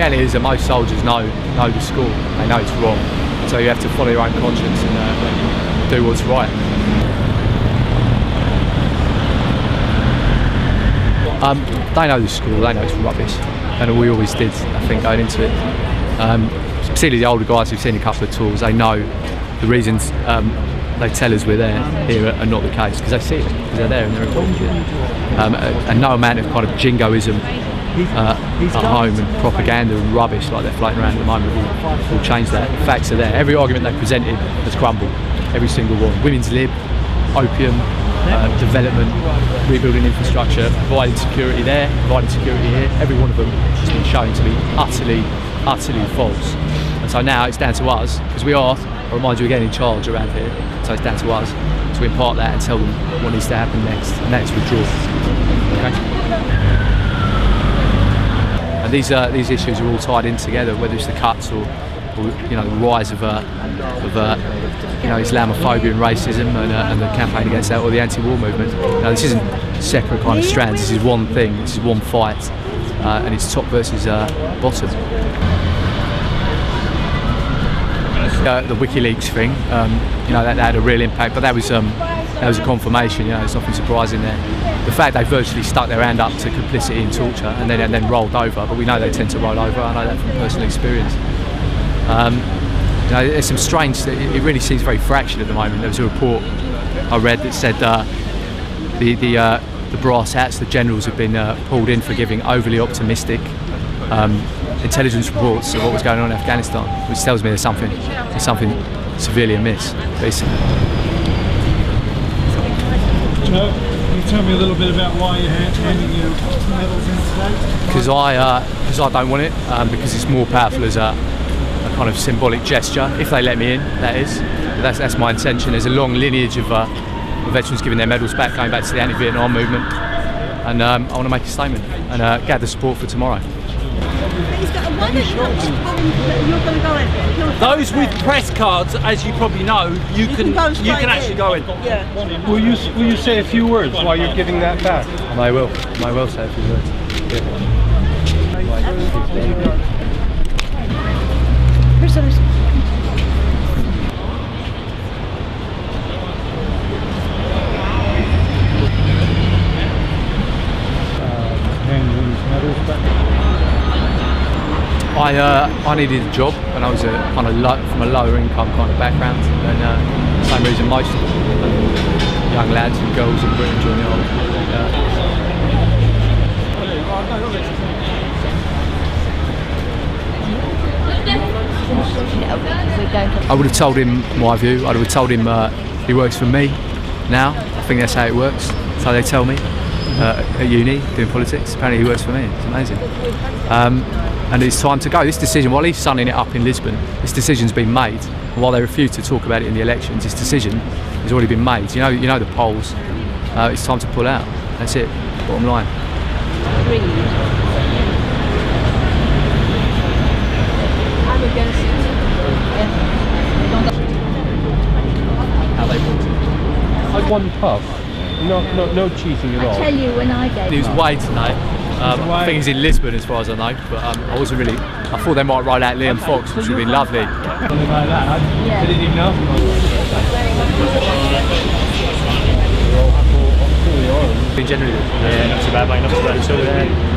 reality is that most soldiers know the score. They know it's wrong. So you have to follow your own conscience and do what's right. They know the score, they know it's rubbish, and we always did, I think, going into it. Particularly the older guys who've seen a couple of tours, they know the reasons they tell us we're there here are not the case, because they see it, because they're there and they're involved. And no amount of kind of jingoism at home and propaganda and rubbish like they're floating around at the moment will change that. The facts are there. Every argument they presented has crumbled, every single one. Women's lib, opium, development, rebuilding infrastructure, providing security there, providing security here. Every one of them has been shown to be utterly false. And so now it's down to us, because we are, I remind you again, in charge around here. So it's down to us to impart that and tell them what needs to happen next, and that's withdraw. Okay? And these issues are all tied in together, whether it's the cuts or you know, the rise of you know, Islamophobia and racism and the campaign against that, or the anti-war movement. You know, this isn't separate kind of strands. This is one thing. This is one fight, and it's top versus bottom. The WikiLeaks thing, you know, that had a real impact, but that was a confirmation. You know, there's nothing surprising there. The fact they virtually stuck their hand up to complicity in torture and then rolled over, but we know they tend to roll over. I know that from personal experience. You know, there's some strange. It really seems very fractured at the moment. There was a report I read that said the brass hats, the generals, have been pulled in for giving overly optimistic intelligence reports of what was going on in Afghanistan, which tells me there's something severely amiss, basically. Joe, can you tell me a little bit about why you're handing your medals in today? Because I don't want it, because it's more powerful as a kind of symbolic gesture, if they let me in, that is. But that's my intention. There's a long lineage of veterans giving their medals back, going back to the anti-Vietnam movement, and I want to make a statement and gather support for tomorrow. Those with press cards, as you probably know, you can actually go in. Yeah. Will you say a few words while you're giving that back? I will say a few words. I needed a job, and I was from a lower income kind of background, and same reason most young lads and girls in Britain join the army. I would have told him my view. I would have told him he works for me now. I think that's how it works. So they tell me at uni doing politics. Apparently he works for me. It's amazing. And it's time to go. This decision, while he's sunning it up in Lisbon, this decision's been made. And while they refuse to talk about it in the elections, this decision has already been made. You know the polls. It's time to pull out. That's it. Bottom line. I'm against it. How they voted. One puff. No cheating at all. I tell you, when I gave. He was away tonight. I think he's in Lisbon as far as I know, but I wasn't really. I thought they might write out Liam Fox, which would have been lovely. Something like that. Yeah. Didn't even know. Generally, yeah, not too bad, mate. Not too bad at all.